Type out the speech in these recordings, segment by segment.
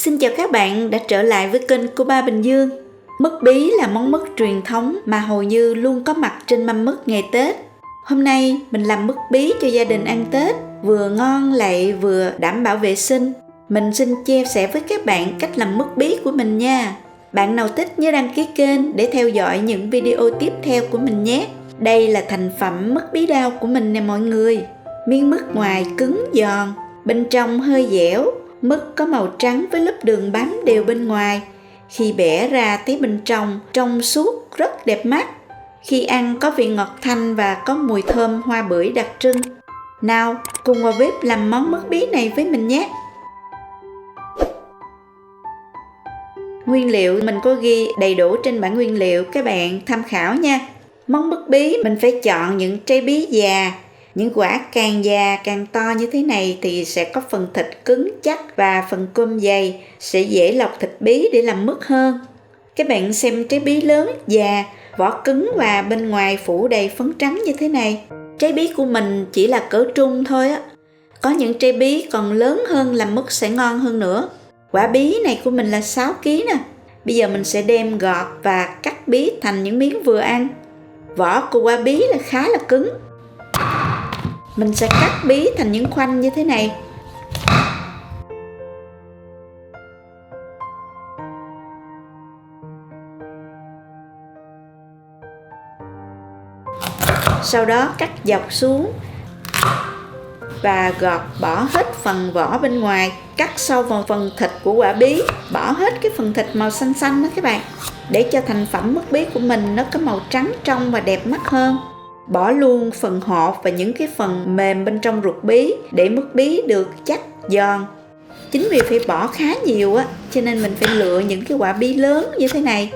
Xin chào các bạn đã trở lại với kênh của Ba Bình Dương. Mứt bí là món mứt truyền thống mà hầu như luôn có mặt trên mâm mứt ngày Tết. Hôm nay mình làm mứt bí cho gia đình ăn Tết, vừa ngon lại vừa đảm bảo vệ sinh. Mình xin chia sẻ với các bạn cách làm mứt bí của mình nha. Bạn nào thích nhớ đăng ký kênh để theo dõi những video tiếp theo của mình nhé. Đây là thành phẩm mứt bí đao của mình nè mọi người. Miếng mứt ngoài cứng giòn, bên trong hơi dẻo. Mứt có màu trắng với lớp đường bám đều bên ngoài. Khi bẻ ra thấy bên trong suốt rất đẹp mắt. Khi ăn có vị ngọt thanh và có mùi thơm hoa bưởi đặc trưng. Nào, cùng vào bếp làm món mứt bí này với mình nhé. Nguyên liệu mình có ghi đầy đủ trên bảng nguyên liệu, các bạn tham khảo nha. Món mứt bí mình phải chọn những trái bí già. Những quả càng già càng to như thế này thì sẽ có phần thịt cứng chắc và phần cơm dày, sẽ dễ lọc thịt bí để làm mứt hơn. Các bạn xem trái bí lớn, già, vỏ cứng và bên ngoài phủ đầy phấn trắng như thế này. Trái bí của mình chỉ là cỡ trung thôi á. Có những trái bí còn lớn hơn làm mứt sẽ ngon hơn nữa. Quả bí này của mình là 6 kg nè. Bây giờ mình sẽ đem gọt và cắt bí thành những miếng vừa ăn. Vỏ của quả bí là khá là cứng. Mình sẽ cắt bí thành những khoanh như thế này. Sau đó cắt dọc xuống và gọt bỏ hết phần vỏ bên ngoài, cắt sâu vào phần thịt của quả bí, bỏ hết cái phần thịt màu xanh xanh đó các bạn, để cho thành phẩm mứt bí của mình nó có màu trắng trong và đẹp mắt hơn. Bỏ luôn phần hột và những cái phần mềm bên trong ruột bí để mứt bí được chắc, giòn. Chính vì phải bỏ khá nhiều á, cho nên mình phải lựa những cái quả bí lớn như thế này.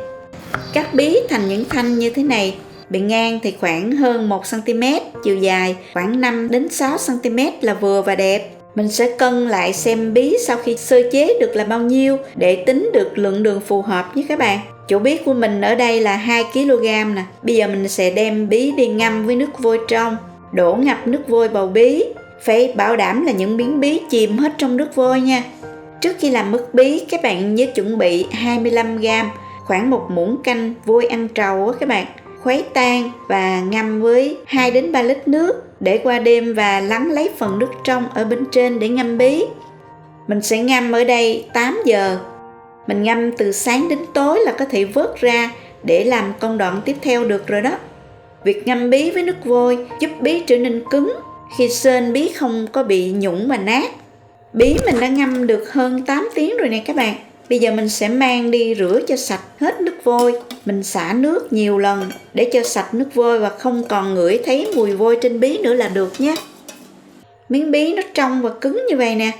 Cắt bí thành những thanh như thế này. Bề ngang thì khoảng hơn 1 cm, chiều dài khoảng 5 đến 6 cm là vừa và đẹp. Mình sẽ cân lại xem bí sau khi sơ chế được là bao nhiêu để tính được lượng đường phù hợp nhé các bạn. Chỗ bí của mình ở đây là 2 kg nè. Bây giờ mình sẽ đem bí đi ngâm với nước vôi trong. Đổ ngập nước vôi vào bí. Phải bảo đảm là những miếng bí chìm hết trong nước vôi nha. Trước khi làm mứt bí, các bạn nhớ chuẩn bị 25g, khoảng 1 muỗng canh vôi ăn trầu á các bạn. Khuấy tan và ngâm với 2 đến 3 lít nước để qua đêm và lắng lấy phần nước trong ở bên trên để ngâm bí. Mình sẽ ngâm ở đây 8 giờ. Mình ngâm từ sáng đến tối là có thể vớt ra để làm công đoạn tiếp theo được rồi đó. Việc ngâm bí với nước vôi giúp bí trở nên cứng, khi sên bí không có bị nhũn và nát. Bí mình đã ngâm được hơn 8 tiếng rồi nè các bạn. Bây giờ mình sẽ mang đi rửa cho sạch hết nước vôi. Mình xả nước nhiều lần để cho sạch nước vôi và không còn ngửi thấy mùi vôi trên bí nữa là được nhé. Miếng bí nó trong và cứng như vậy nè.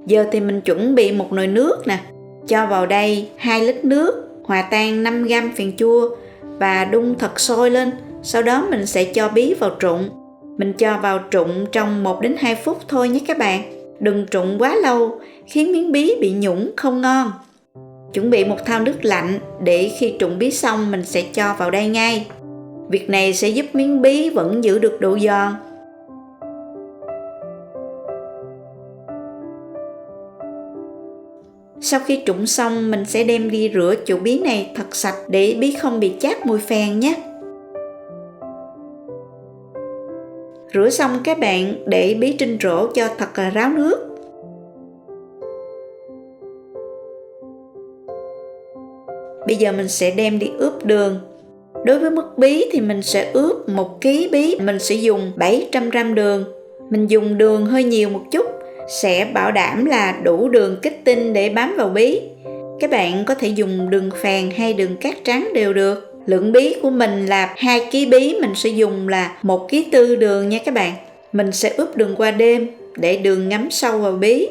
Giờ thì mình chuẩn bị một nồi nước nè. Cho vào đây 2 lít nước, hòa tan 5g phèn chua và đun thật sôi lên. Sau đó mình sẽ cho bí vào trụng. Mình cho vào trụng trong 1 đến 2 phút thôi nhé các bạn. Đừng trụng quá lâu, khiến miếng bí bị nhũn không ngon. Chuẩn bị một thau nước lạnh để khi trụng bí xong mình sẽ cho vào đây ngay. Việc này sẽ giúp miếng bí vẫn giữ được độ giòn. Sau khi trụng xong mình sẽ đem đi rửa chỗ bí này thật sạch để bí không bị chát mùi phèn nhé. Rửa xong các bạn để bí trên rổ cho thật là ráo nước. Bây giờ mình sẽ đem đi ướp đường. Đối với mứt bí thì mình sẽ ướp 1 kg bí, mình sẽ dùng 700g đường. Mình dùng đường hơi nhiều một chút, sẽ bảo đảm là đủ đường kích tinh để bám vào bí. Các bạn có thể dùng đường phèn hay đường cát trắng đều được. Lượng bí của mình là 2 kg bí, mình sẽ dùng là 1,4 kg đường nha các bạn. Mình sẽ ướp đường qua đêm để đường ngấm sâu vào bí.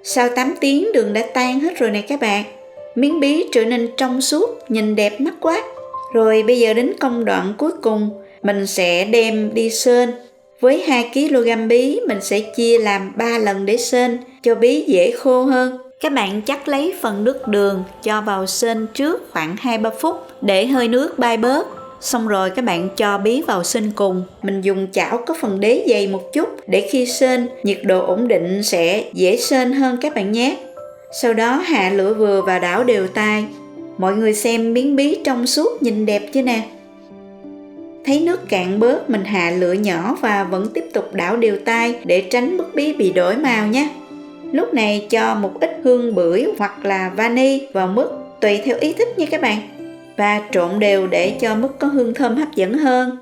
Sau 8 tiếng đường đã tan hết rồi nè các bạn. Miếng bí trở nên trong suốt, nhìn đẹp mắt quá. Rồi bây giờ đến công đoạn cuối cùng, mình sẽ đem đi sên. Với 2 kg bí mình sẽ chia làm 3 lần để sên cho bí dễ khô hơn. Các bạn chắc lấy phần nước đường cho vào sên trước khoảng 2-3 phút để hơi nước bay bớt. Xong rồi các bạn cho bí vào sên cùng. Mình dùng chảo có phần đế dày một chút để khi sên, nhiệt độ ổn định sẽ dễ sên hơn các bạn nhé. Sau đó hạ lửa vừa và đảo đều tay. Mọi người xem miếng bí trong suốt nhìn đẹp chưa nè. Thấy nước cạn bớt, mình hạ lửa nhỏ và vẫn tiếp tục đảo đều tay để tránh mứt bí bị đổi màu nhé. Lúc này cho một ít hương bưởi hoặc là vani vào mứt tùy theo ý thích nha các bạn. Và trộn đều để cho mứt có hương thơm hấp dẫn hơn.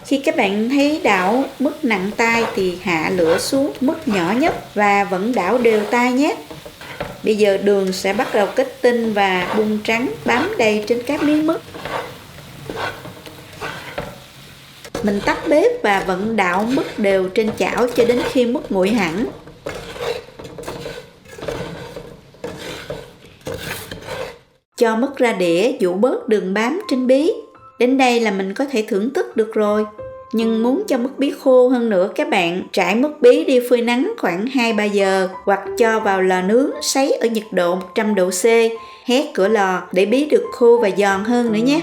Khi các bạn thấy đảo mứt nặng tay thì hạ lửa xuống mức nhỏ nhất và vẫn đảo đều tay nhé. Bây giờ đường sẽ bắt đầu kết tinh và bung trắng bám đầy trên các miếng mứt. Mình tắt bếp và vẫn đảo mứt đều trên chảo cho đến khi mứt nguội hẳn. Cho mứt ra đĩa dụ bớt đường bám trên bí. Đến đây là mình có thể thưởng thức được rồi. Nhưng muốn cho mứt bí khô hơn nữa, các bạn trải mứt bí đi phơi nắng khoảng 2-3 giờ hoặc cho vào lò nướng sấy ở nhiệt độ 100 độ C, hé cửa lò để bí được khô và giòn hơn nữa nhé.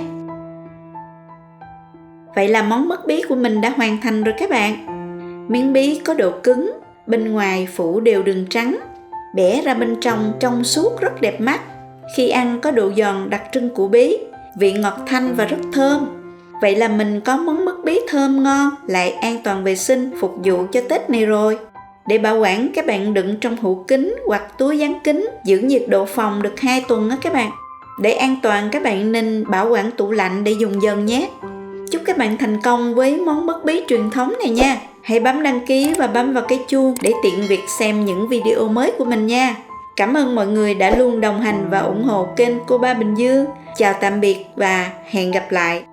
Vậy là món mứt bí của mình đã hoàn thành rồi các bạn. Miếng bí có độ cứng, bên ngoài phủ đều đường trắng, bẻ ra bên trong suốt rất đẹp mắt. Khi ăn có độ giòn đặc trưng của bí, vị ngọt thanh và rất thơm. Vậy là mình có món mứt bí thơm ngon, lại an toàn vệ sinh phục vụ cho Tết này rồi. Để bảo quản, các bạn đựng trong hũ kính hoặc túi dán kính, giữ nhiệt độ phòng được 2 tuần á các bạn. Để an toàn, các bạn nên bảo quản tủ lạnh để dùng dần nhé. Chúc các bạn thành công với món mứt bí truyền thống này nha. Hãy bấm đăng ký và bấm vào cái chuông để tiện việc xem những video mới của mình nha. Cảm ơn mọi người đã luôn đồng hành và ủng hộ kênh Cô Ba Bình Dương. Chào tạm biệt và hẹn gặp lại.